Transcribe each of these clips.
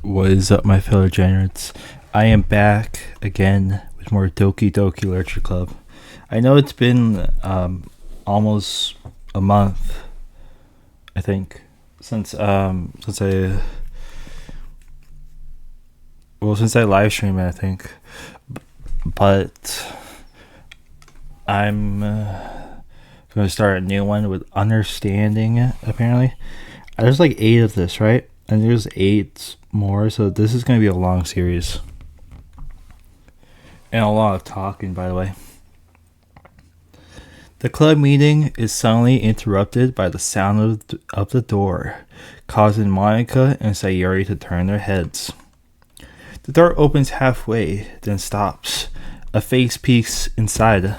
What is up, my fellow degenerates? I am back again with more Doki Literature Club. I know it's been almost a month, I think, since I live streamed it, I think, but I'm going to start a new one with understanding. Apparently, there's like 8 of this, right? And there's 8 more, so this is going to be a long series. And a lot of talking, by the way. The club meeting is suddenly interrupted by the sound of the door, causing Monica and Sayori to turn their heads. The door opens halfway, then stops. A face peeks inside.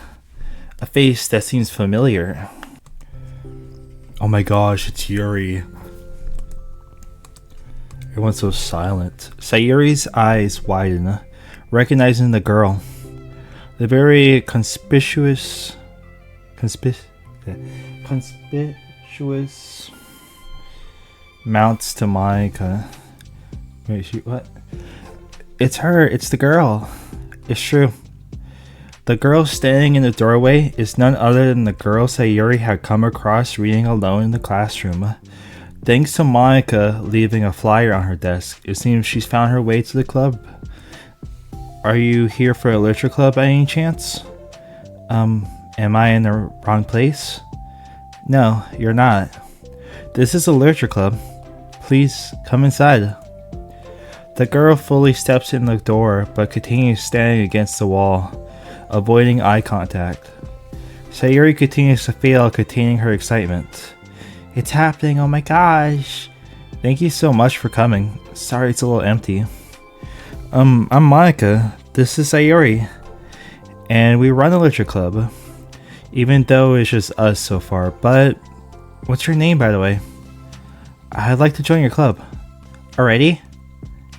A face that seems familiar. Oh my gosh, it's Yuri. Everyone's so silent. Sayori's eyes widen, recognizing the girl. The very conspicuous mounts to Monica. Wait, what? It's her. It's the girl. It's true. The girl standing in the doorway is none other than the girl Sayori had come across reading alone in the classroom. Thanks to Monica leaving a flyer on her desk, it seems she's found her way to the club. Are you here for a literature club by any chance? Am I in the wrong place? No, you're not. This is a literature club. Please come inside. The girl fully steps in the door, but continues standing against the wall, avoiding eye contact. Sayori continues to fail at containing her excitement. It's happening, oh my gosh. Thank you so much for coming. Sorry it's a little empty. I'm Monica. This is Sayori. And we run a literature club. Even though it's just us so far. But what's your name, by the way? I'd like to join your club. Already?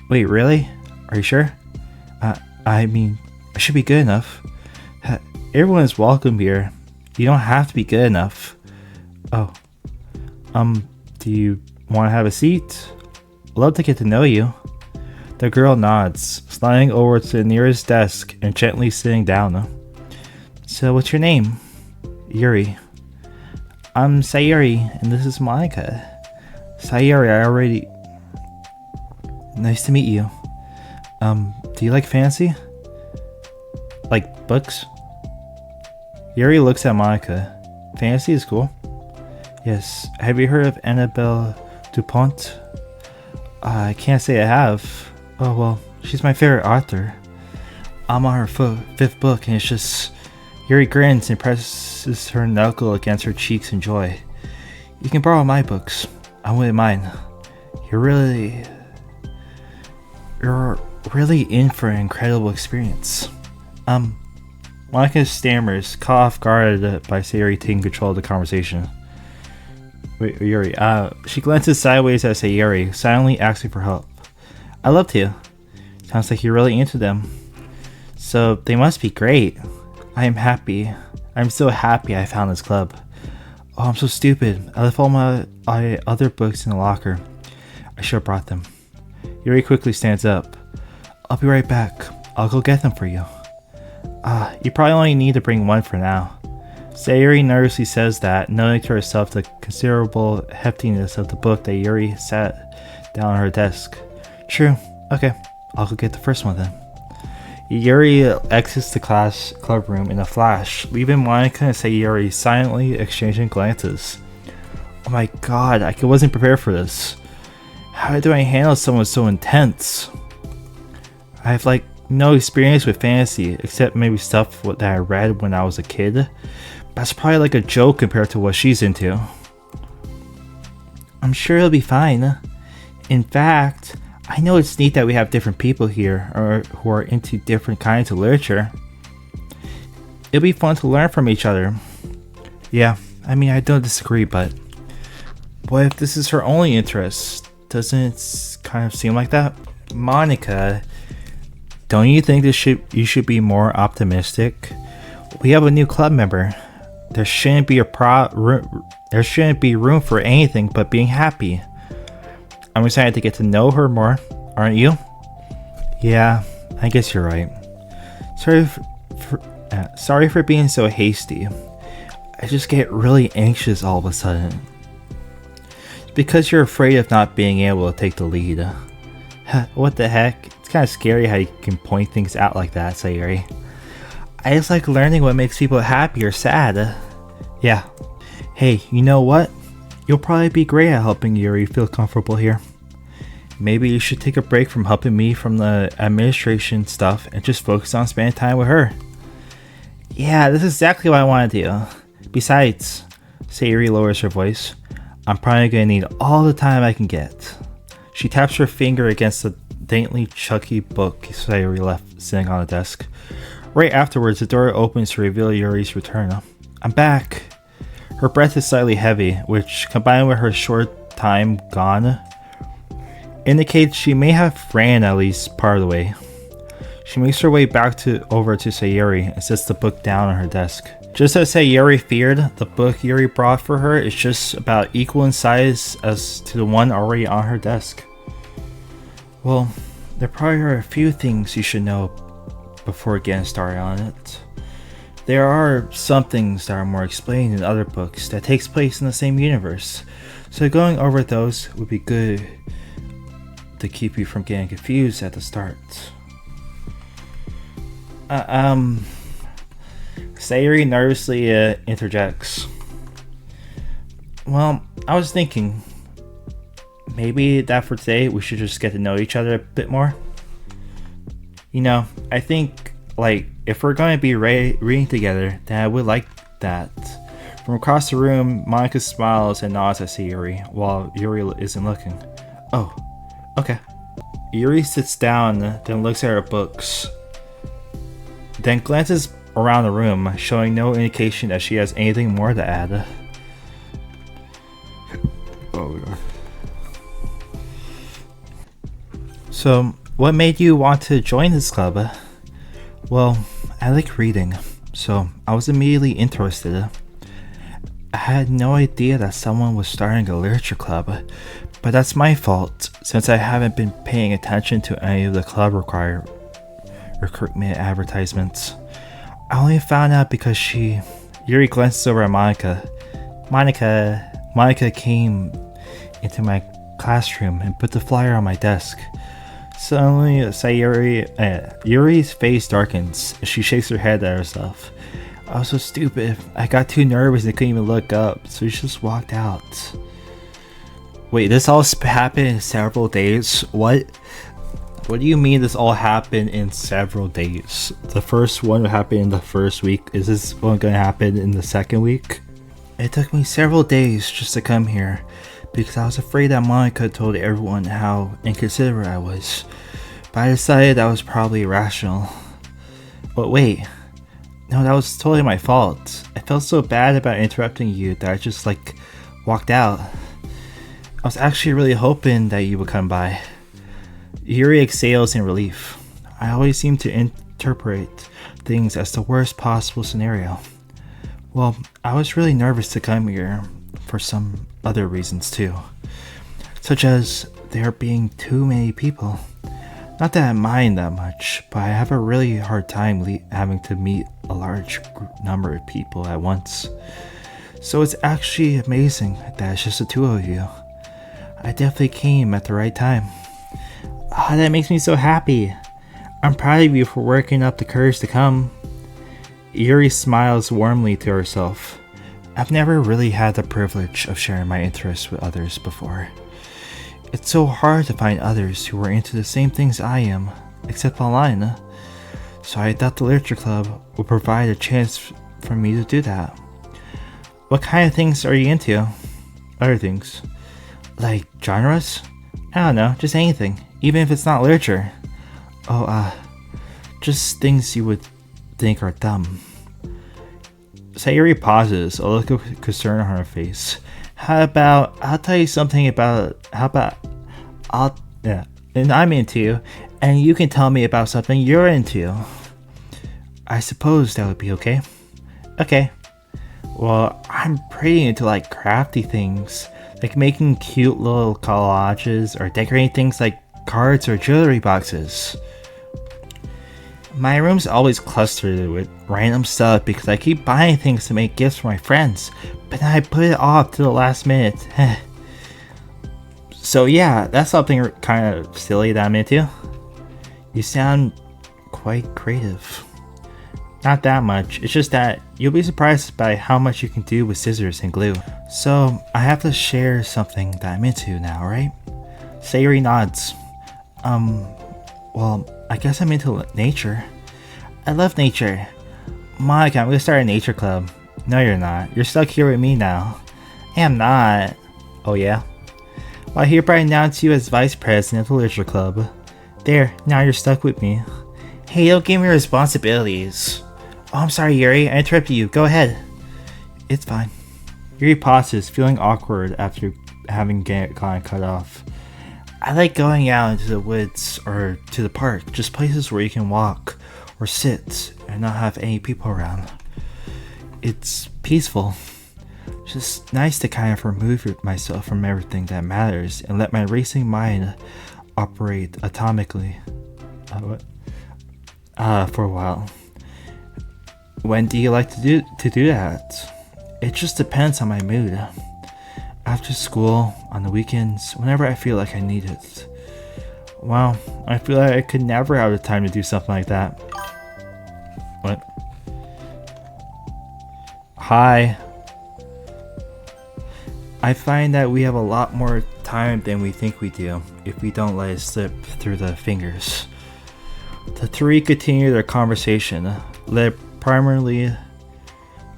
Wait, really? Are you sure? I mean, I should be good enough. Everyone is welcome here. You don't have to be good enough. Oh. Do you want to have a seat? Love to get to know you. The girl nods, sliding over to the nearest desk and gently sitting down. So what's your name? Yuri. I'm Sayori, and this is Monica. Sayori, Nice to meet you. Do you like fantasy? Like books? Yuri looks at Monica. Fantasy is cool. Yes. Have you heard of Annabelle Dupont? I can't say I have. Oh well, she's my favorite author. I'm on her 5th book, and it's just... Yuri grins and presses her knuckle against her cheeks in joy. You can borrow my books. I wouldn't mind. You're really in for an incredible experience. Monica stammers, caught off guard by Sayori taking control of the conversation. Wait, Yuri. She glances sideways at Sayori, silently asking for help. I love to. Sounds like you're really into them. So they must be great. I am happy. I'm so happy I found this club. Oh, I'm so stupid. I left all my other books in the locker. I should have brought them. Yuri quickly stands up. I'll be right back. I'll go get them for you. You probably only need to bring one for now. Sayori nervously says that, knowing to herself the considerable heftiness of the book that Yuri sat down on her desk. True. Okay, I'll go get the first one then. Yuri exits the club room in a flash, leaving Monica and Sayori silently exchanging glances. Oh my god, I wasn't prepared for this. How do I handle someone so intense? I have no experience with fantasy, except maybe stuff that I read when I was a kid. That's probably a joke compared to what she's into. I'm sure it'll be fine. In fact, I know it's neat that we have different people here who are into different kinds of literature. It'll be fun to learn from each other. Yeah, I mean, I don't disagree, but what if this is her only interest? Doesn't it kind of seem like that? Monica, don't you think you should be more optimistic? We have a new club member. There shouldn't be room for anything but being happy. I'm excited to get to know her more. Aren't you? Yeah, I guess you're right. Sorry for being so hasty. I just get really anxious all of a sudden. It's because you're afraid of not being able to take the lead. What the heck? It's kind of scary how you can point things out like that, Sayori. I just like learning what makes people happy or sad. Yeah. Hey, you know what? You'll probably be great at helping Yuri feel comfortable here. Maybe you should take a break from helping me from the administration stuff and just focus on spending time with her. Yeah, this is exactly what I want to do. Besides, Sayori lowers her voice, I'm probably going to need all the time I can get. She taps her finger against the daintily chucky book Sayori left sitting on the desk. Right afterwards, the door opens to reveal Yuri's return. I'm back. Her breath is slightly heavy, which, combined with her short time gone, indicates she may have ran at least part of the way. She makes her way back over to Sayori and sets the book down on her desk. Just as Sayori feared, the book Yuri brought for her is just about equal in size as to the one already on her desk. Well, there probably are a few things you should know before getting started on it. There are some things that are more explained in other books that takes place in the same universe, so going over those would be good to keep you from getting confused at the start. Sayori nervously interjects. Well, I was thinking, maybe that for today we should just get to know each other a bit more. You know, I think, like, if we're going to be reading together, then I would like that. From across the room, Monica smiles and nods at Sayori, while Yuri isn't looking. Oh, okay. Yuri sits down, then looks at her books, then glances around the room, showing no indication that she has anything more to add. Oh god. So, what made you want to join this club? Well, I like reading, so I was immediately interested. I had no idea that someone was starting a literature club, but that's my fault since I haven't been paying attention to any of the club required recruitment advertisements. I only found out because Yuri glances over at Monica. Monica came into my classroom and put the flyer on my desk. Suddenly, Yuri's face darkens as she shakes her head at herself. I was so stupid. I got too nervous and couldn't even look up, so she just walked out. Wait, this all happened in several days? What? What do you mean this all happened in several days? The first one happened in the first week. Is this one going to happen in the second week? It took me several days just to come here because I was afraid that Monica told everyone how inconsiderate I was. But I decided that was probably irrational. But wait. No, that was totally my fault. I felt so bad about interrupting you that I just walked out. I was actually really hoping that you would come by. Yuri exhales in relief. I always seem to interpret things as the worst possible scenario. Well, I was really nervous to come here for some other reasons too. Such as there being too many people. Not that I mind that much, but I have a really hard time having to meet a large number of people at once. So it's actually amazing that it's just the two of you. I definitely came at the right time. Ah, that makes me so happy. I'm proud of you for working up the courage to come. Yuri smiles warmly to herself. I've never really had the privilege of sharing my interests with others before. It's so hard to find others who are into the same things I am, except online. So I thought the literature club would provide a chance for me to do that. What kind of things are you into? Other things. Like genres? I don't know, just anything. Even if it's not literature. Just things you would think are dumb. Sayori pauses, a look of concern on her face. I'll tell you something about, and I'm into, and you can tell me about something you're into. I suppose that would be okay. Okay. Well, I'm pretty into crafty things, like making cute little collages or decorating things like cards or jewelry boxes. My room's always clustered with random stuff because I keep buying things to make gifts for my friends, but then I put it off to the last minute. So yeah, that's something kind of silly that I'm into. You sound quite creative. Not that much, it's just that you'll be surprised by how much you can do with scissors and glue. So I have to share something that I'm into now, right? Sayori nods. Well, I guess I'm into nature. I love nature. Monica, I'm gonna start a nature club. No, you're not. You're stuck here with me now. I am not. Oh yeah? Well, I hereby announce you as vice president of the literature club. There, now you're stuck with me. Hey, don't give me responsibilities. Oh, I'm sorry, Yuri. I interrupted you. Go ahead. It's fine. Yuri pauses, feeling awkward after having gotten cut off. I like going out into the woods or to the park, just places where you can walk or sit and not have any people around. It's peaceful. Just nice to kind of remove myself from everything that matters and let my racing mind operate atomically. For a while. When do you like to do that? It just depends on my mood. After school, on the weekends, whenever I feel like I need it. Wow, I feel like I could never have the time to do something like that. What? Hi. I find that we have a lot more time than we think we do if we don't let it slip through the fingers. The three continue their conversation, led primarily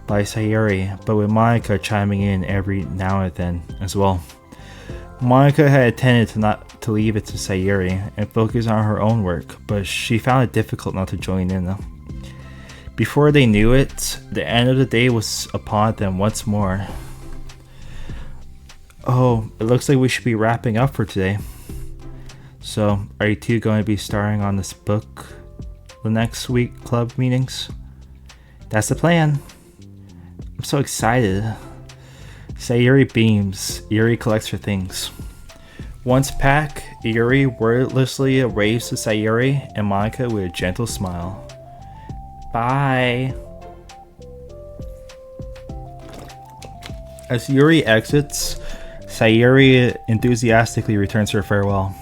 by Sayori, but with Monica chiming in every now and then as well. Monica had intended to leave it to Sayori and focus on her own work, but she found it difficult not to join in. Before they knew it, the end of the day was upon them once more. Oh, it looks like we should be wrapping up for today. So, are you two going to be starring on this book the next week club meetings? That's the plan. I'm so excited. Sayori beams. Yuri collects her things. Once packed, Yuri wordlessly waves to Sayori and Monica with a gentle smile. Bye. As Yuri exits, Sayori enthusiastically returns her farewell.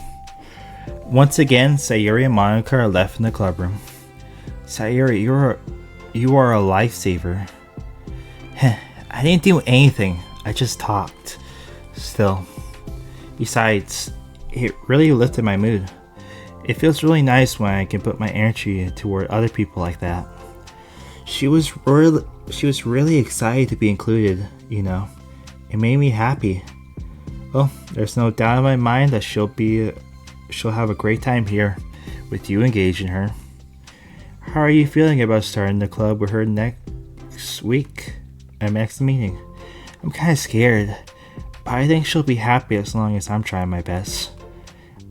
Once again, Sayori and Monica are left in the clubroom. Sayori, you are a lifesaver. I didn't do anything, I just talked. Still. Besides, it really lifted my mood. It feels really nice when I can put my energy toward other people like that. She was really excited to be included, you know. It made me happy. Well, there's no doubt in my mind that she'll have a great time here, with you engaging her. How are you feeling about starting the club with her next week at next meeting? I'm kind of scared, but I think she'll be happy as long as I'm trying my best.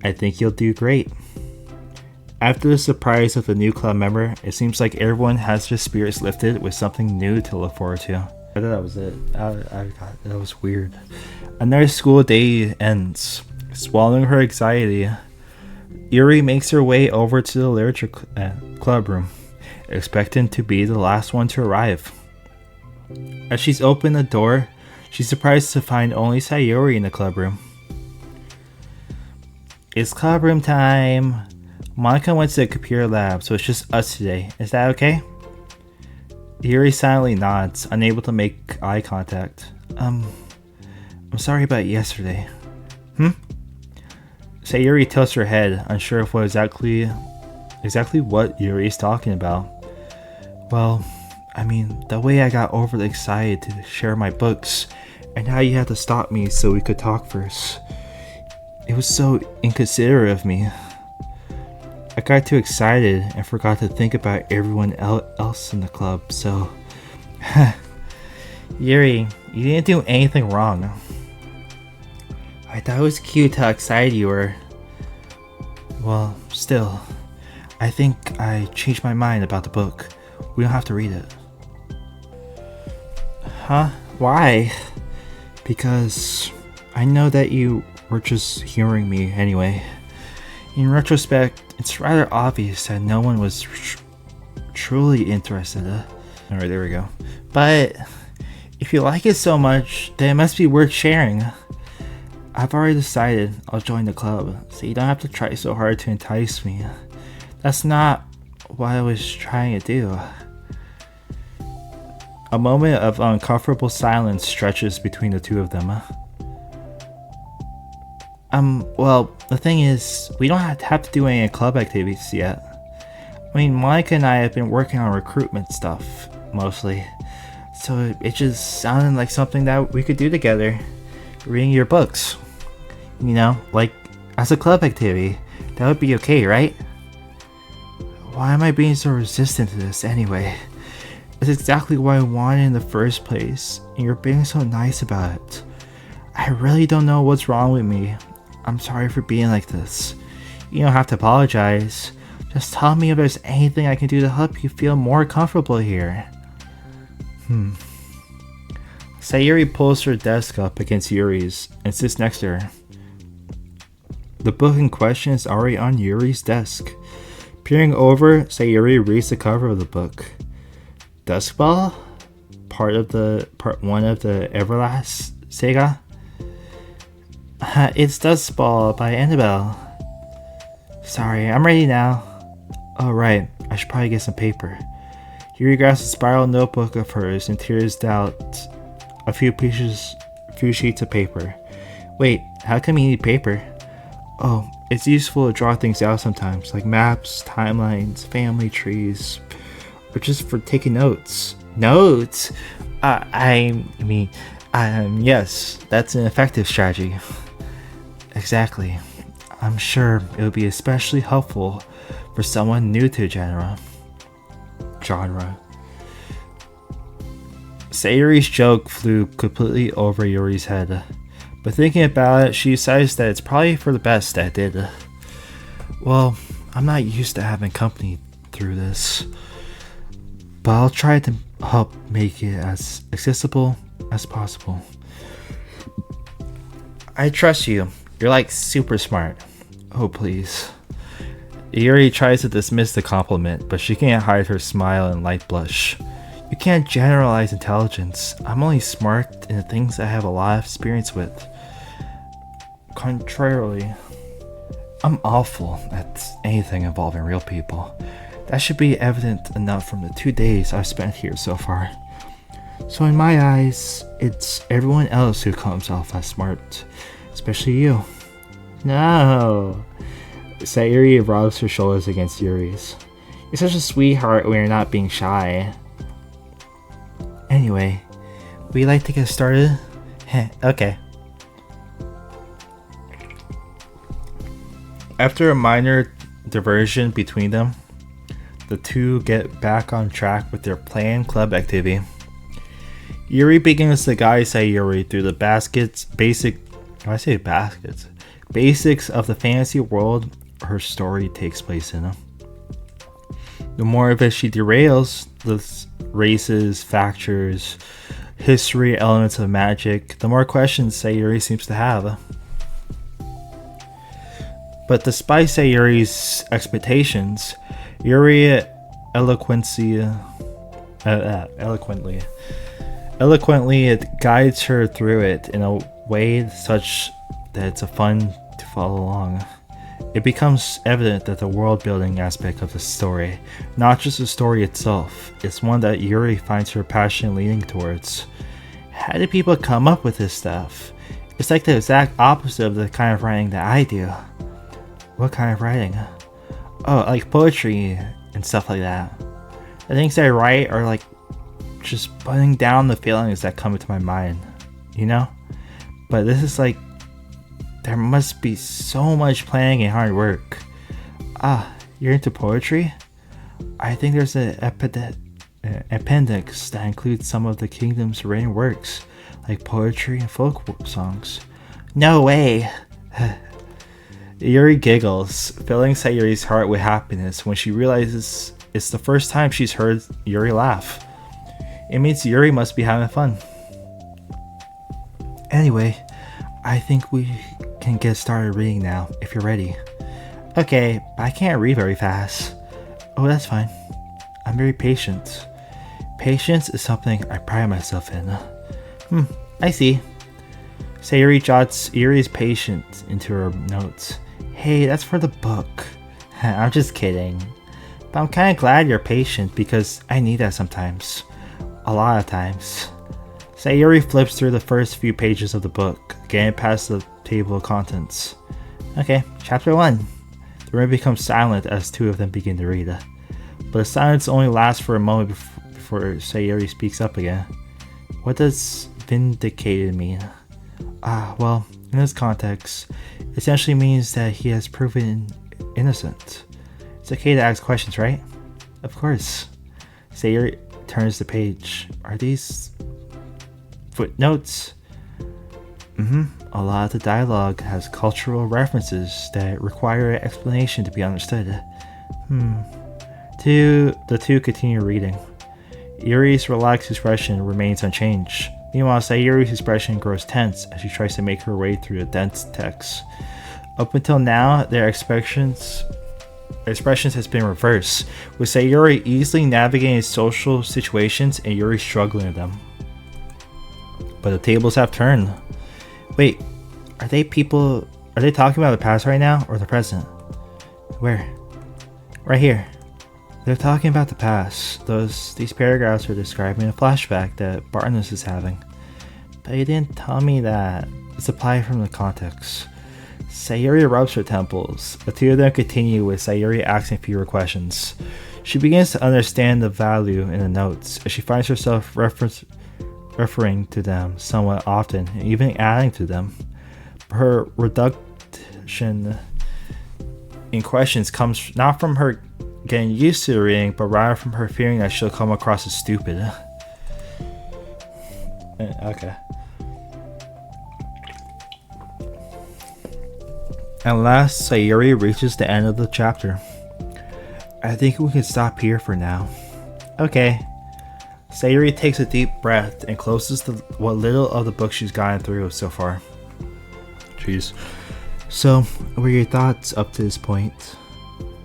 I think you'll do great. After the surprise of the new club member, it seems like everyone has their spirits lifted with something new to look forward to. I thought that was it. That was weird. Another school day ends. Swallowing her anxiety, Yuri makes her way over to the literature club room, expecting to be the last one to arrive. As she's opened the door, she's surprised to find only Sayori in the club room. It's club room time. Monica went to the computer lab, so it's just us today. Is that okay? Yuri silently nods, unable to make eye contact. I'm sorry about yesterday. Sayori tilts her head, unsure of what exactly what Yuri is talking about. Well, I mean, the way I got overly excited to share my books, and how you had to stop me so we could talk first. It was so inconsiderate of me. I got too excited and forgot to think about everyone else in the club, so... Yuri, you didn't do anything wrong. I thought it was cute how excited you were. Well, still, I think I changed my mind about the book. We don't have to read it. Huh? Why? Because I know that you were just humoring me anyway. In retrospect, it's rather obvious that no one was truly interested. Alright, there we go. But if you like it so much, then it must be worth sharing. I've already decided I'll join the club, so you don't have to try so hard to entice me. That's not what I was trying to do. A moment of uncomfortable silence stretches between the two of them. Well, the thing is, we don't have to do any club activities yet. I mean, Monica and I have been working on recruitment stuff, mostly. So it just sounded like something that we could do together. Reading your books. You know, like, as a club activity. That would be okay, right? Why am I being so resistant to this anyway? It's exactly what I wanted in the first place, and you're being so nice about it. I really don't know what's wrong with me. I'm sorry for being like this. You don't have to apologize. Just tell me if there's anything I can do to help you feel more comfortable here. Sayori pulls her desk up against Yuri's and sits next to her. The book in question is already on Yuri's desk. Peering over, Sayori reads the cover of the book. Duskball? Part 1 of the Everlast saga? It's Duskball by Annabelle. Sorry, I'm ready now. Oh right, I should probably get some paper. Yuri grabs a spiral notebook of hers and tears out a few sheets of paper. Wait, how come you need paper? Oh, it's useful to draw things out sometimes, like maps, timelines, family trees, or just for taking notes. Notes? Yes, that's an effective strategy. Exactly. I'm sure it would be especially helpful for someone new to genre. Sayori's joke flew completely over Yuri's head, but thinking about it, she decides that it's probably for the best that it did. Well, I'm not used to having company through this, but I'll try to help make it as accessible as possible. I trust you. You're like super smart. Oh please. Yuri tries to dismiss the compliment, but she can't hide her smile and light blush. You can't generalize intelligence. I'm only smart in the things I have a lot of experience with. Contrarily, I'm awful at anything involving real people. That should be evident enough from the 2 days I've spent here so far. So in my eyes, it's everyone else who comes off as smart, especially you. No. Sayori rubs her shoulders against Yuri's. You're such a sweetheart when you're not being shy. Anyway, would you like to get started? Okay. After a minor diversion between them, the two get back on track with their planned club activity. Yuri begins to guide Sayori through the basics of the fantasy world her story takes place in. The more of it she derails, the races, factors, history, elements of magic, the more questions Sayori seems to have. But despite Sayori's expectations, Yuri eloquently it guides her through it in a way such that it's fun to follow along. It becomes evident that the world-building aspect of the story, not just the story itself, is one that Yuri finds her passion leaning towards. How do people come up with this stuff? It's like the exact opposite of the kind of writing that I do. What kind of writing? Oh, like poetry and stuff like that. The things I write are like just putting down the feelings that come into my mind, you know? But this is like, there must be so much planning and hard work. You're into poetry? I think there's an appendix that includes some of the kingdom's written works, like poetry and folk songs. No way! Yuri giggles, filling Sayori's heart with happiness when she realizes it's the first time she's heard Yuri laugh. It means Yuri must be having fun. Anyway, I think we can get started reading now, if you're ready. Okay, but I can't read very fast. Oh, that's fine. I'm very patient. Patience is something I pride myself in. I see. Sayori jots Yuri's patience into her notes. Hey, that's for the book. I'm just kidding. But I'm kinda glad you're patient because I need that sometimes. A lot of times. Sayori flips through the first few pages of the book, getting past the table of contents. Okay, chapter 1. The room becomes silent as two of them begin to read. But the silence only lasts for a moment before Sayori speaks up again. What does vindicated mean? Well, in this context, it essentially means that he has proven innocent. It's okay to ask questions, right? Of course. Sayori turns the page. Are these footnotes? A lot of the dialogue has cultural references that require an explanation to be understood. The two continue reading. Yuri's relaxed expression remains unchanged. Meanwhile, Sayori's expression grows tense as she tries to make her way through the dense text. Up until now, their expressions has been reversed, with Sayori easily navigating social situations and Yuri struggling with them. But the tables have turned. Wait, are they talking about the past right now or the present? Where? Right here. They're talking about the past. These paragraphs are describing a flashback that Barnes is having. But he didn't tell me that. It's applied from the context. Sayori rubs her temples. The two of them continue with Sayori asking fewer questions. She begins to understand the value in the notes as she finds herself referring to them somewhat often and even adding to them. Her reduction in questions comes not from her getting used to the reading, but rather from her fearing that she'll come across as stupid. Okay. At last, Sayori reaches the end of the chapter. I think we can stop here for now. Okay. Sayori takes a deep breath and closes what little of the book she's gotten through so far. Jeez. So, what were your thoughts up to this point?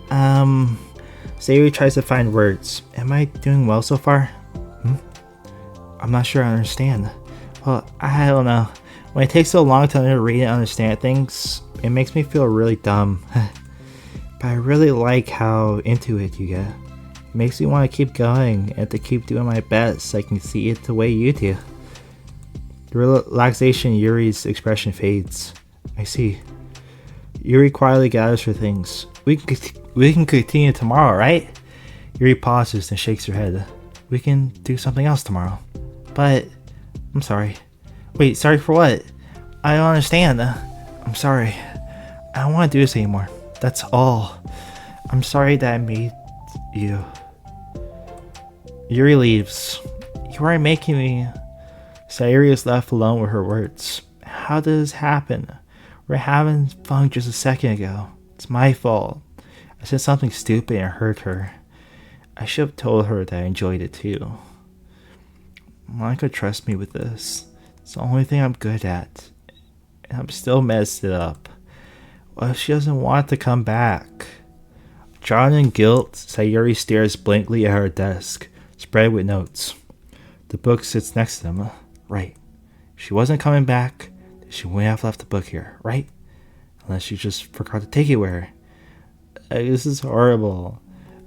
Sayori tries to find words. Am I doing well so far? I'm not sure I understand. Well, I don't know. When it takes so long to read and understand things, it makes me feel really dumb. But I really like how into it you get. It makes me want to keep going and to keep doing my best so I can see it the way you do. The relaxation in Yuri's expression fades. I see. Yuri quietly gathers her things. We can continue tomorrow, right? Yuri pauses and shakes her head. We can do something else tomorrow. But, I'm sorry. Wait, sorry for what? I don't understand. I'm sorry. I don't want to do this anymore. That's all. I'm sorry that I made you. Yuri leaves. You are making me. Sayori is left alone with her words. How did this happen? We were having fun just a second ago. It's my fault. I said something stupid and hurt her. I should have told her that I enjoyed it too. Monica trusts me with this. It's the only thing I'm good at. And I'm still messed it up. What if she doesn't want to come back? Drawn in guilt, Sayori stares blankly at her desk, spread with notes. The book sits next to them. Right. If she wasn't coming back, she wouldn't have left the book here, right? Unless she just forgot to take it with her. This is horrible.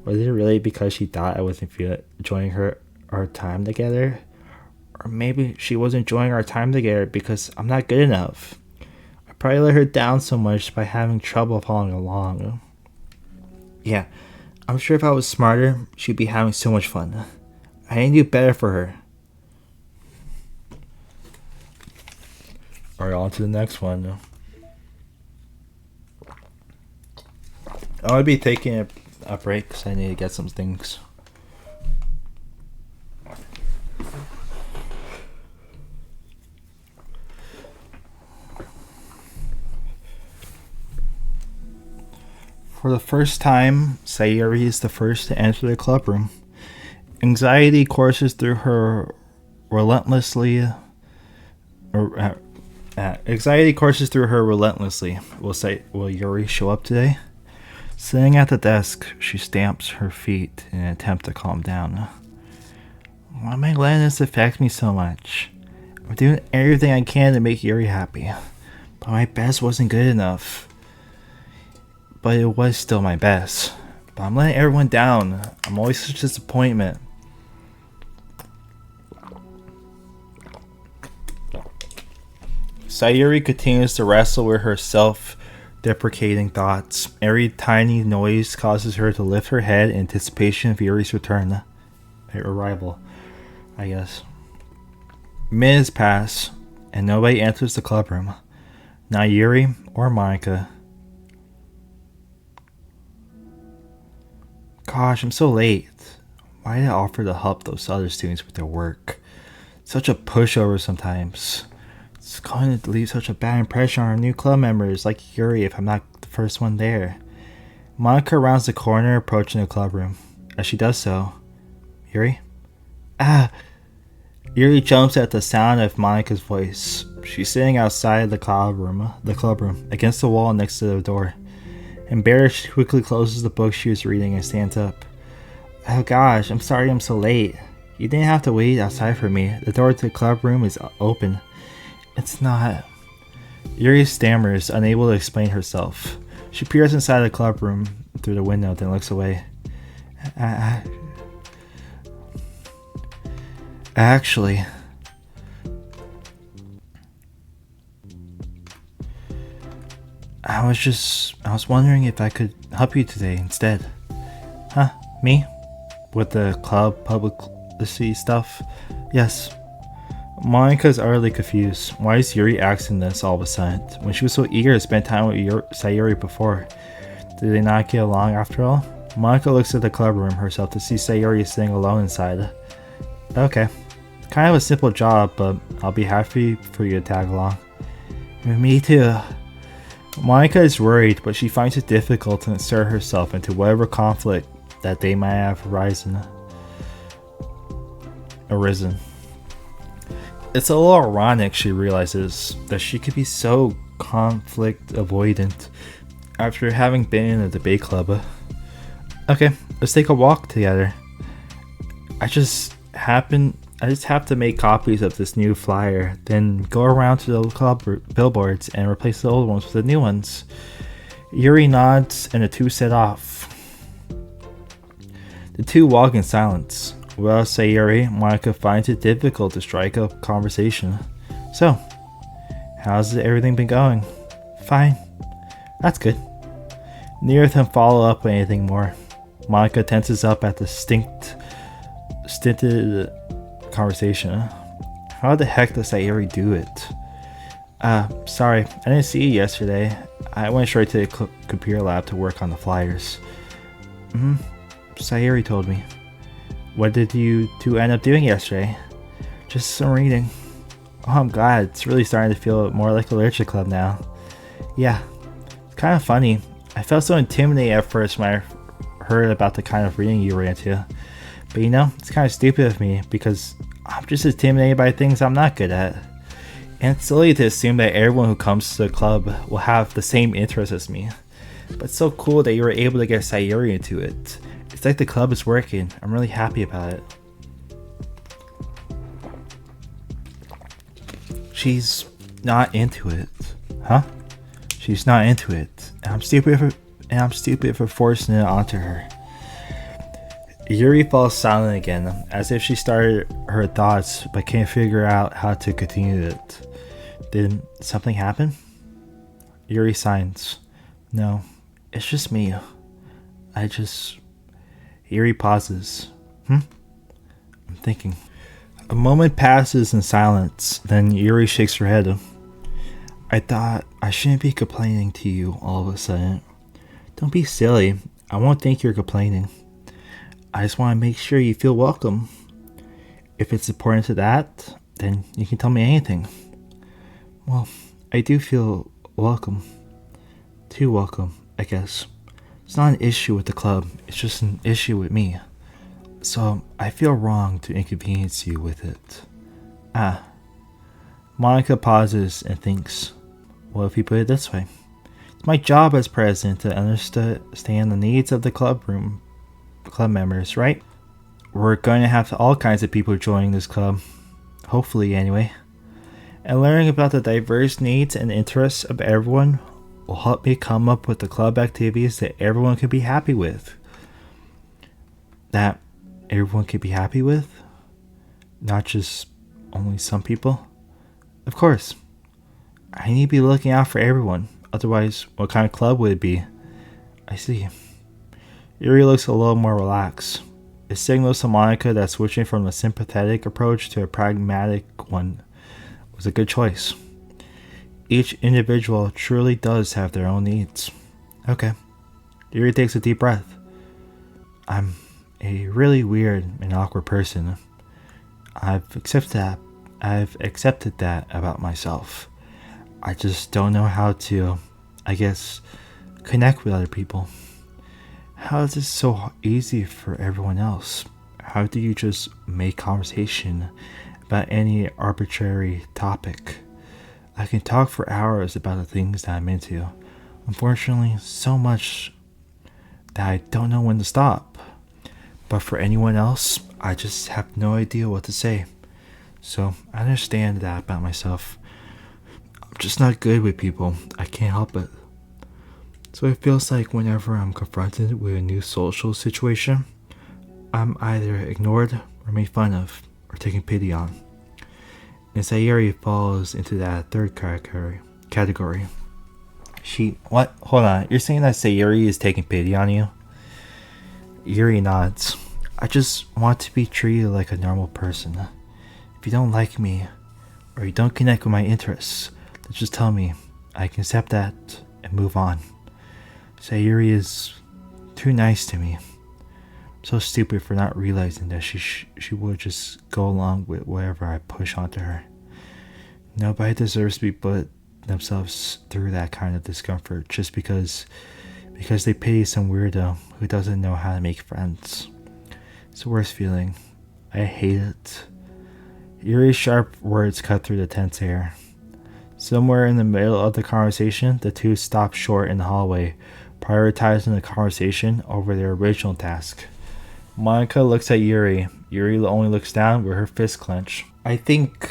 Was it really because she thought I wasn't enjoying our time together? Or maybe she was enjoying our time together because I'm not good enough. I probably let her down so much by having trouble following along. Yeah, I'm sure if I was smarter, she'd be having so much fun. I need to do better for her. Alright, on to the next one. I'll be taking a break because I need to get some things. For the first time, Sayori is the first to enter the clubroom. Anxiety courses through her relentlessly. Will Yuri show up today? Sitting at the desk, she stamps her feet in an attempt to calm down. Why am I letting this affect me so much? I'm doing everything I can to make Yuri happy, but my best wasn't good enough. But it was still my best. But I'm letting everyone down. I'm always such a disappointment. Sayori continues to wrestle with her self-deprecating thoughts. Every tiny noise causes her to lift her head in anticipation of Yuri's return. Her arrival, I guess. Minutes pass, and nobody enters the club room. Not Yuri or Monica. Gosh, I'm so late. Why did I offer to help those other students with their work? Such a pushover sometimes. It's going to leave such a bad impression on our new club members like Yuri if I'm not the first one there. Monica rounds the corner approaching the club room. As she does so, Yuri? Ah! Yuri jumps at the sound of Monica's voice. She's sitting outside the club room, against the wall next to the door. Embarrassed, she quickly closes the book she was reading and stands up. Oh gosh, I'm sorry I'm so late. You didn't have to wait outside for me. The door to the club room is open. It's not... Yuri stammers, unable to explain herself. She peers inside the club room through the window, then looks away. Actually... I was wondering if I could help you today instead. Huh? Me? With the club publicity stuff? Yes. Monica's utterly confused. Why is Yuri asking this all of a sudden, when she was so eager to spend time with Sayori before? Did they not get along after all? Monica looks at the club room herself to see Sayori sitting alone inside. Okay. Kind of a simple job, but I'll be happy for you to tag along. Me too. Monica is worried, but she finds it difficult to insert herself into whatever conflict that they might have arisen. It's a little ironic, she realizes, that she could be so conflict avoidant after having been in a debate club. Okay, let's take a walk together. I just have to make copies of this new flyer, then go around to the club billboards and replace the old ones with the new ones. Yuri nods and the two set off. The two walk in silence. Well, Sayori, Monica finds it difficult to strike up conversation. So, how's everything been going? Fine. That's good. Neither of them follow up with anything more. Monica tenses up at the stinted conversation. How the heck does Sayori do it? Sorry, I didn't see you yesterday. I went straight to the computer lab to work on the flyers. Sayori told me. What did you two end up doing yesterday? Just some reading. Oh, I'm glad. It's really starting to feel more like a literature club now. Yeah, it's kind of funny. I felt so intimidated at first when I heard about the kind of reading you were into. But you know, it's kind of stupid of me because I'm just intimidated by things I'm not good at. And it's silly to assume that everyone who comes to the club will have the same interests as me. But it's so cool that you were able to get Sayori into it. It's like the club is working. I'm really happy about it. She's not into it. Huh? She's not into it. And I'm stupid for forcing it onto her. Yuri falls silent again, as if she started her thoughts but can't figure out how to continue it. Did something happen? Yuri signs. No, it's just me. Yuri pauses. I'm thinking. A moment passes in silence, then Yuri shakes her head. I thought I shouldn't be complaining to you all of a sudden. Don't be silly. I won't think you're complaining. I just want to make sure you feel welcome. If it's important to that, then you can tell me anything. Well, I do feel welcome. Too welcome, I guess. It's not an issue with the club, it's just an issue with me. So I feel wrong to inconvenience you with it. Monica pauses and thinks, well, if you put it this way, It's my job as president to understand the needs of the club members, right? We're going to have all kinds of people joining this club, hopefully anyway. And learning about the diverse needs and interests of everyone will help me come up with the club activities that everyone can be happy with. That everyone can be happy with? Not just only some people? Of course. I need to be looking out for everyone. Otherwise, what kind of club would it be? I see. Yuri looks a little more relaxed. It signals to Monica that switching from a sympathetic approach to a pragmatic one was a good choice. Each individual truly does have their own needs. Okay. Yuri takes a deep breath. I'm a really weird and awkward person. I've accepted that about myself. I just don't know how to, connect with other people. How is this so easy for everyone else? How do you just make conversation about any arbitrary topic? I can talk for hours about the things that I'm into. Unfortunately, so much that I don't know when to stop. But for anyone else, I just have no idea what to say. So I understand that about myself. I'm just not good with people. I can't help it. So it feels like whenever I'm confronted with a new social situation, I'm either ignored or made fun of or taken pity on. And Sayori falls into that third category. What? Hold on. You're saying that Sayori is taking pity on you? Yuri nods. I just want to be treated like a normal person. If you don't like me, or you don't connect with my interests, then just tell me. I can accept that and move on. Sayori is too nice to me. I'm so stupid for not realizing that she would just go along with whatever I push onto her. Nobody deserves to be put themselves through that kind of discomfort just because they pity some weirdo who doesn't know how to make friends. It's the worst feeling. I hate it. Yuri's sharp words cut through the tense air. Somewhere in the middle of the conversation, the two stop short in the hallway, prioritizing the conversation over their original task. Monica looks at Yuri. Yuri only looks down with her fist clenched. I think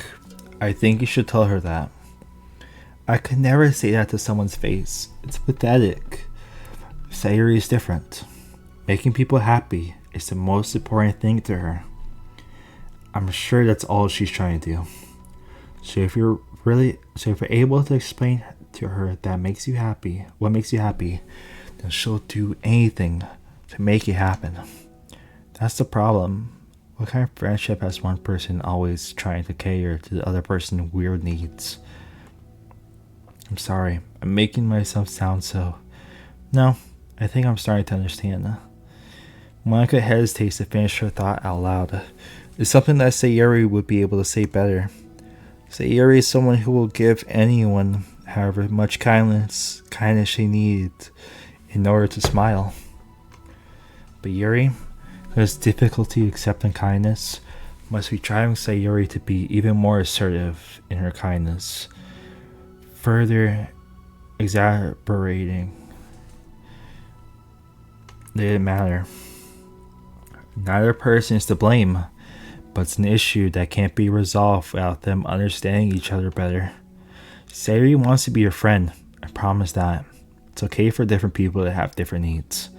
you should tell her that. I could never say that to someone's face. It's pathetic. Sayori is different. Making people happy is the most important thing to her. I'm sure that's all she's trying to do. So if you're able to explain to her what makes you happy, then she'll do anything to make it happen. That's the problem. What kind of friendship has one person always trying to cater to the other person's weird needs? I'm sorry, I'm making myself sound so... No, I think I'm starting to understand. Monica hesitates to finish her thought out loud. It's something that Sayori would be able to say better. Sayori is someone who will give anyone however much kindness she needs in order to smile. But Yuri, who has difficulty accepting kindness, must be driving Sayori to be even more assertive in her kindness, further exacerbating the matter. Neither person is to blame, but it's an issue that can't be resolved without them understanding each other better. Sayori wants to be your friend, I promise that. It's okay for different people to have different needs.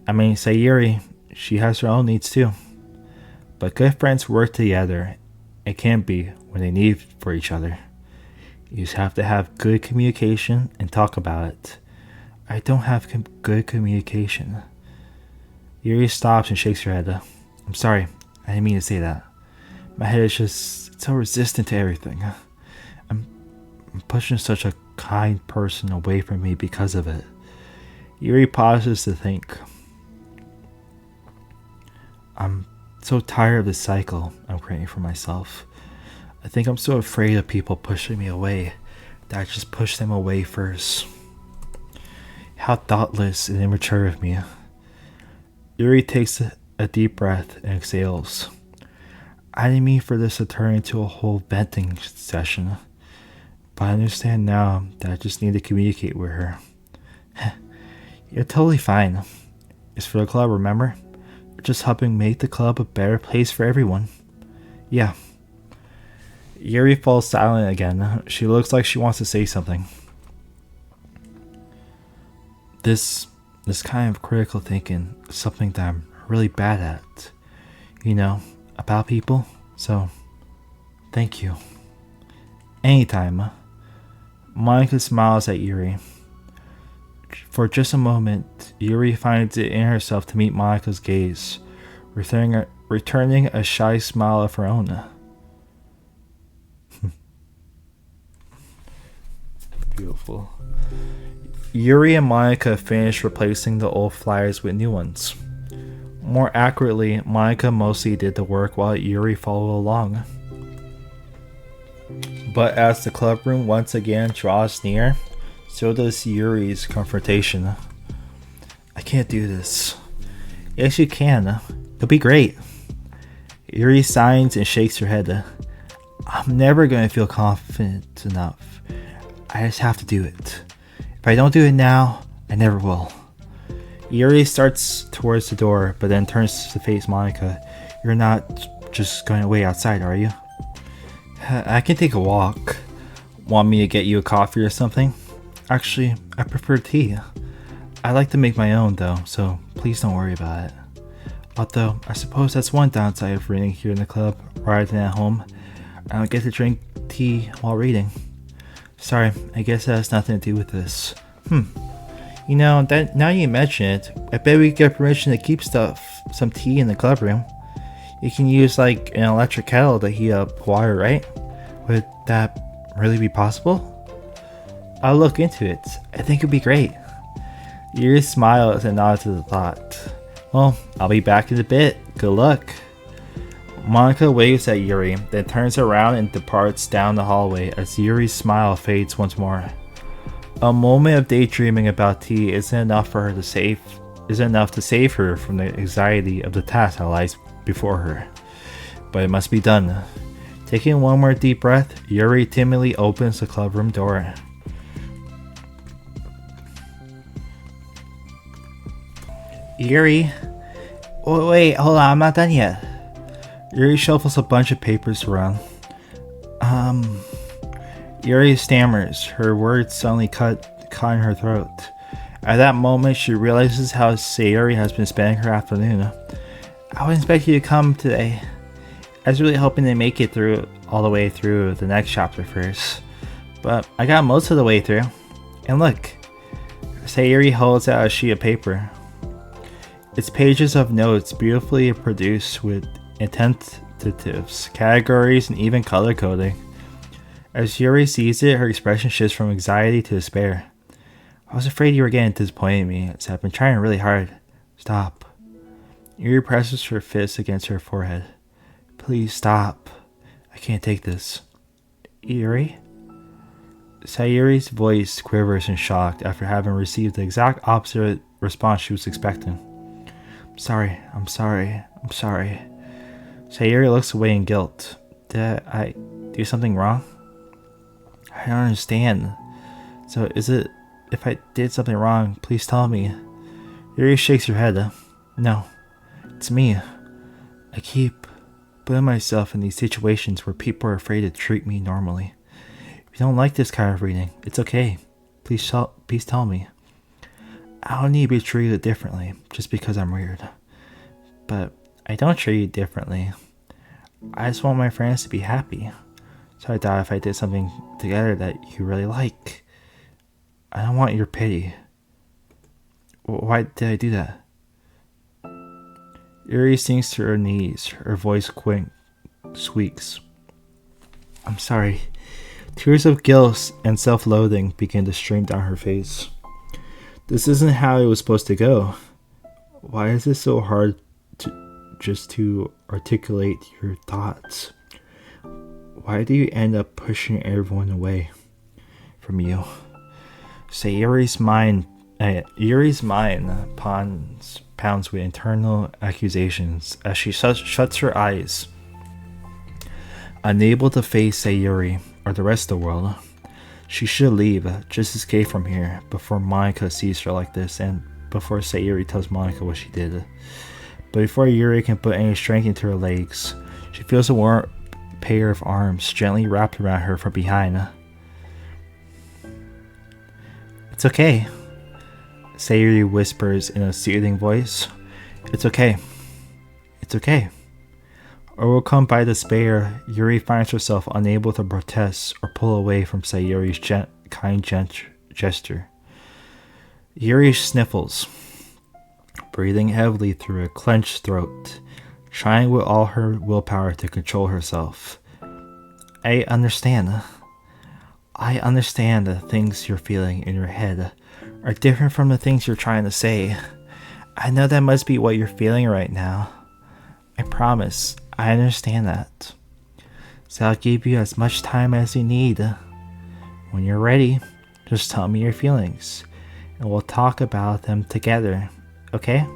I mean, Sayori, she has her own needs too. But good friends work together. It can be when they need for each other. You just have to have good communication and talk about it. I don't have good communication. Yuri stops and shakes her head. I'm sorry, I didn't mean to say that. My head is just so resistant to everything. I'm pushing such a kind person away from me because of it. Yuri pauses to think. I'm so tired of this cycle I'm creating for myself. I think I'm so afraid of people pushing me away that I just push them away first. How thoughtless and immature of me. Yuri takes a deep breath and exhales. I didn't mean for this to turn into a whole venting session, but I understand now that I just need to communicate with her. You're totally fine. It's for the club, remember? We're just helping make the club a better place for everyone. Yeah. Yuri falls silent again. She looks like she wants to say something. This kind of critical thinking is something that I'm really bad at. You know, about people. So, thank you. Anytime. Monica smiles at Yuri. For just a moment, Yuri finds it in herself to meet Monica's gaze, returning a shy smile of her own. Beautiful. Yuri and Monica finish replacing the old flyers with new ones. More accurately, Monica mostly did the work while Yuri followed along. But as the clubroom once again draws near, so does Yuri's confrontation. I can't do this. Yes, you can. It'll be great. Yuri sighs and shakes her head. I'm never going to feel confident enough. I just have to do it. If I don't do it now, I never will. Yuri starts towards the door, but then turns to face Monica. You're not just going to wait outside, are you? I can take a walk. Want me to get you a coffee or something? Actually, I prefer tea. I like to make my own though, so please don't worry about it. Although, I suppose that's one downside of reading here in the club rather than at home. I don't get to drink tea while reading. Sorry, I guess that has nothing to do with this. You know, that now you mention it, I bet we get permission to keep some tea in the club room. You can use like an electric kettle to heat up water, right? Would that really be possible? I'll look into it. I think it'd be great. Yuri smiles and nods to the thought. Well, I'll be back in a bit. Good luck. Monica waves at Yuri, then turns around and departs down the hallway as Yuri's smile fades once more. A moment of daydreaming about tea isn't enough to save her from the anxiety of the task that lies before her. But it must be done. Taking one more deep breath, Yuri timidly opens the clubroom door. Yuri? Oh, wait, hold on, I'm not done yet. Yuri shuffles a bunch of papers around. Yuri stammers, her words suddenly caught in her throat. At that moment, she realizes how Sayori has been spending her afternoon. I would expect you to come today. I was really hoping to make it through all the way through the next chapter first. But I got most of the way through. And look, Sayori holds out a sheet of paper. It's pages of notes beautifully produced with intensives, categories, and even color coding. As Yuri sees it, her expression shifts from anxiety to despair. I was afraid you were getting disappointed in me, as I've been trying really hard. Stop. Yuri presses her fist against her forehead. Please stop. I can't take this. Yuri? Sayori's voice quivers in shock after having received the exact opposite response she was expecting. I'm sorry. Sayori looks away in guilt. Did I do something wrong? I don't understand. So is it, if I did something wrong, please tell me. Yuri shakes her head. No, it's me. I keep putting myself in these situations where people are afraid to treat me normally. If you don't like this kind of reading, it's okay. Please tell me. I don't need to be treated differently just because I'm weird. But I don't treat you differently. I just want my friends to be happy. So I thought if I did something together that you really like, I don't want your pity. Why did I do that? Yuri sinks to her knees, her voice squeaks. I'm sorry. Tears of guilt and self-loathing begin to stream down her face. This isn't how it was supposed to go. Why is it so hard to articulate your thoughts? Why do you end up pushing everyone away from you? Sayori's mind pounds with internal accusations as she shuts her eyes, unable to face Sayori or the rest of the world. She should leave, just escape from here before Monica sees her like this and before Sayori tells Monica what she did. But before Yuri can put any strength into her legs, she feels a warm pair of arms gently wrapped around her from behind. It's okay, Sayori whispers in a soothing voice. It's okay. It's okay. Overcome by despair, Yuri finds herself unable to protest or pull away from Sayori's kind gesture. Yuri sniffles, breathing heavily through a clenched throat, trying with all her willpower to control herself. I understand. I understand the things you're feeling in your head are different from the things you're trying to say. I know that must be what you're feeling right now. I promise, I understand that. So I'll give you as much time as you need. When you're ready, just tell me your feelings, and we'll talk about them together, okay?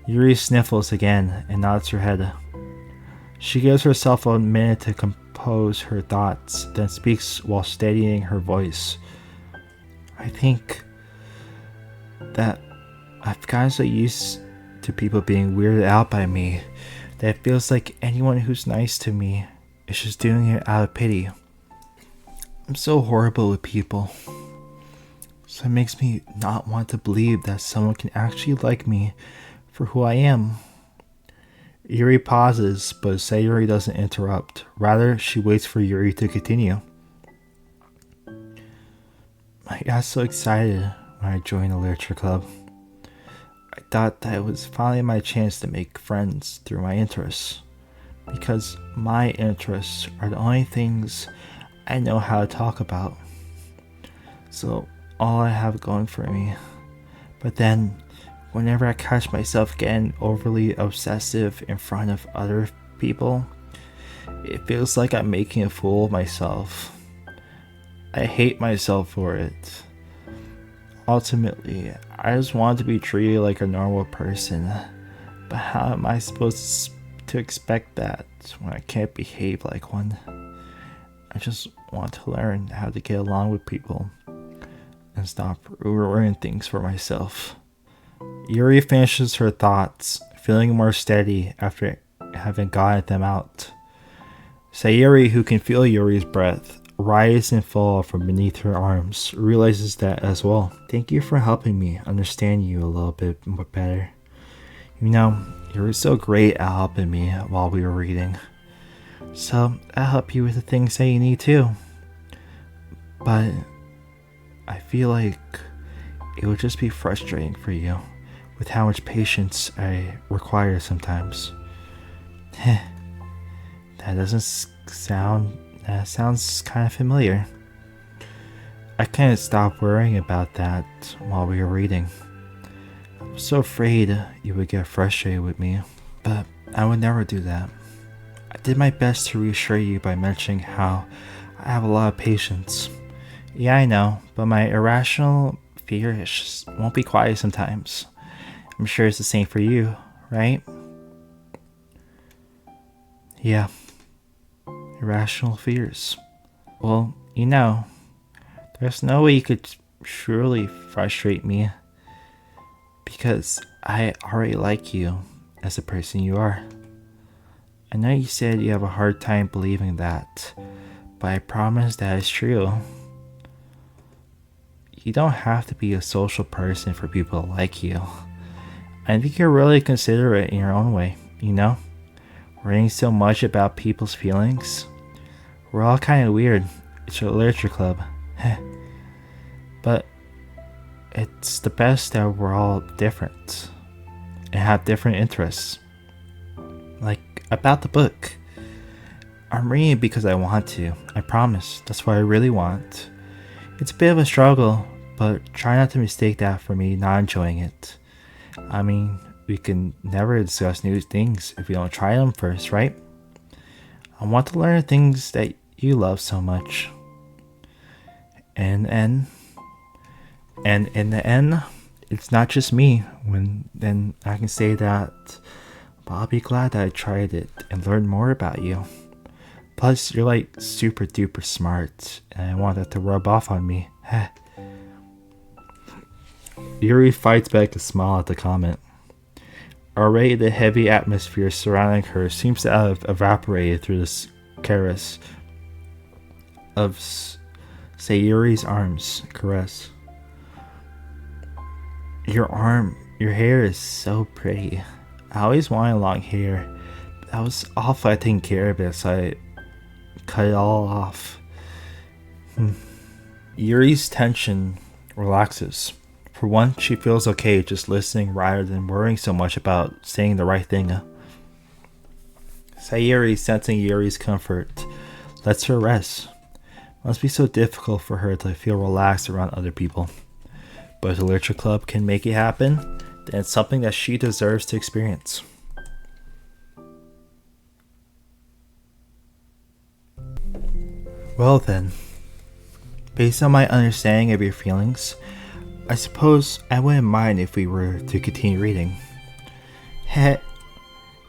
Yuri sniffles again and nods her head. She gives herself a minute to compose her thoughts, then speaks while steadying her voice. I think that I've gotten so used to people being weirded out by me that it feels like anyone who's nice to me is just doing it out of pity. I'm so horrible with people. So it makes me not want to believe that someone can actually like me for who I am. Yuri pauses, but Sayori doesn't interrupt. Rather, she waits for Yuri to continue. I got so excited when I joined the literature club. I thought that it was finally my chance to make friends through my interests, because my interests are the only things I know how to talk about. So all I have going for me. But then, whenever I catch myself getting overly obsessive in front of other people, it feels like I'm making a fool of myself. I hate myself for it. Ultimately, I just want to be treated like a normal person. But how am I supposed to expect that when I can't behave like one? I just want to learn how to get along with people and stop ruining things for myself. Yuri finishes her thoughts, feeling more steady after having gotten them out. Sayori, who can feel Yuri's breath rise and fall from beneath her arms, realizes that as well. Thank you for helping me understand you a little bit more better. You know, you were so great at helping me while we were reading. So I'll help you with the things that you need too. But I feel like it would just be frustrating for you with how much patience I require sometimes. That sounds kind of familiar. I couldn't stop worrying about that while we were reading. I was so afraid you would get frustrated with me, but I would never do that. I did my best to reassure you by mentioning how I have a lot of patience. Yeah, I know, but my irrational fear just won't be quiet sometimes. I'm sure it's the same for you, right? Yeah. Irrational fears. Well, you know, there's no way you could truly frustrate me because I already like you as the person you are. I know you said you have a hard time believing that, but I promise that it's true. You don't have to be a social person for people to like you. I think you're really considerate in your own way, you know? Worrying so much about people's feelings. We're all kind of weird. It's a literature club. But it's the best that we're all different and have different interests. Like about the book. I'm reading it because I want to. I promise. That's what I really want. It's a bit of a struggle, but try not to mistake that for me not enjoying it. I mean, we can never discuss new things if we don't try them first, right? I want to learn the things that you love so much. And in the end, it's not just me. Then I can say that, but I'll be glad that I tried it and learned more about you. Plus, you're like super duper smart, and I want that to rub off on me. Yuri fights back a smile at the comment. Already, the heavy atmosphere surrounding her seems to have evaporated through the caress of Sayori's arms caress. Your hair is so pretty. I always wanted long hair. But I was awful at taking care of it, so I cut it all off. Yuri's tension relaxes. For once, she feels okay just listening rather than worrying so much about saying the right thing. Sayori, sensing Yuri's comfort, lets her rest. It must be so difficult for her to feel relaxed around other people. But if the literature club can make it happen, then it's something that she deserves to experience. Well then, based on my understanding of your feelings, I suppose I wouldn't mind if we were to continue reading. Heh,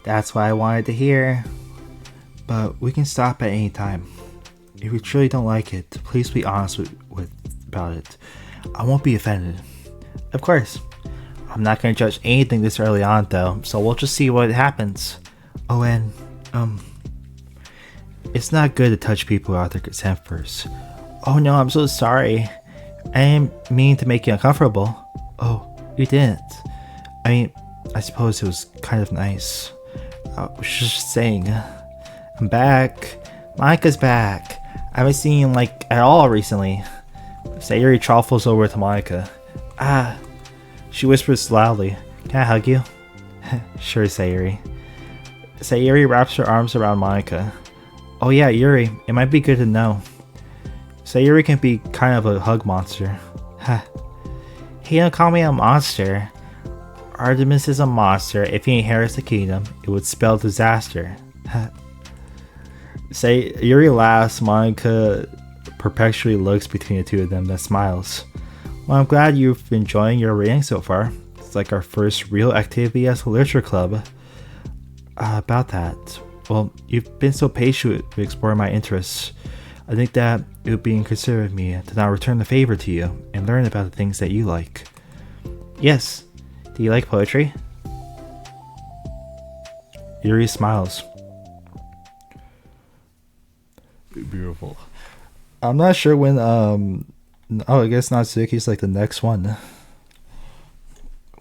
that's what I wanted to hear. But we can stop at any time. If you truly don't like it, please be honest about it. I won't be offended. Of course. I'm not going to judge anything this early on though, so we'll just see what happens. Oh, and, it's not good to touch people without their consent first. Oh no, I'm so sorry. I didn't mean to make you uncomfortable. Oh, you didn't. I mean, I suppose it was kind of nice. I was just saying. I'm back. Monika's back. I haven't seen you like at all recently. Sayori truffles over to Monika. She whispers loudly. Can I hug you? Sure, Sayori. Sayori wraps her arms around Monika. Oh yeah, Yuri, it might be good to know. Sayori can be kind of a hug monster. He don't call me a monster. Artemis is a monster. If he inherits the kingdom, it would spell disaster. Yuri laughs. Monika perpetually looks between the two of them, then smiles. Well, I'm glad you've been enjoying your reading so far. It's like our first real activity as a literature club. About that. Well, you've been so patient to explore my interests. I think that it would be inconsiderate of me to not return the favor to you and learn about the things that you like. Yes. Do you like poetry? Yuri smiles. Beautiful. I'm not sure when I guess Natsuki's like the next one.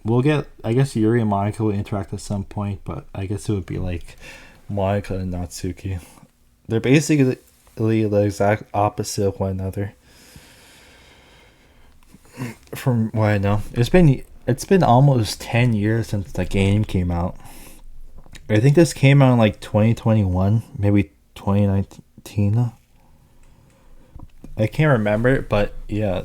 We'll get, I guess Yuri and Monika will interact at some point, but I guess it would be like Monika and Natsuki. They're basically the exact opposite of one another. From what I know, it's been almost 10 years since the game came out. I think this came out in like 2021, maybe 2019. I can't remember, but yeah,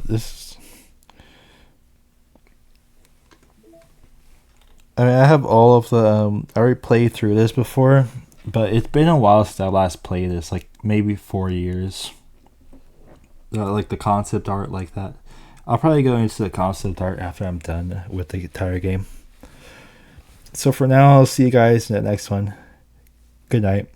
I mean, I have all of the I already played through this before, but it's been a while since I last played this, like maybe 4 years. Like the concept art like that. I'll probably go into the concept art after I'm done with the entire game. So for now, I'll see you guys in the next one. Good night.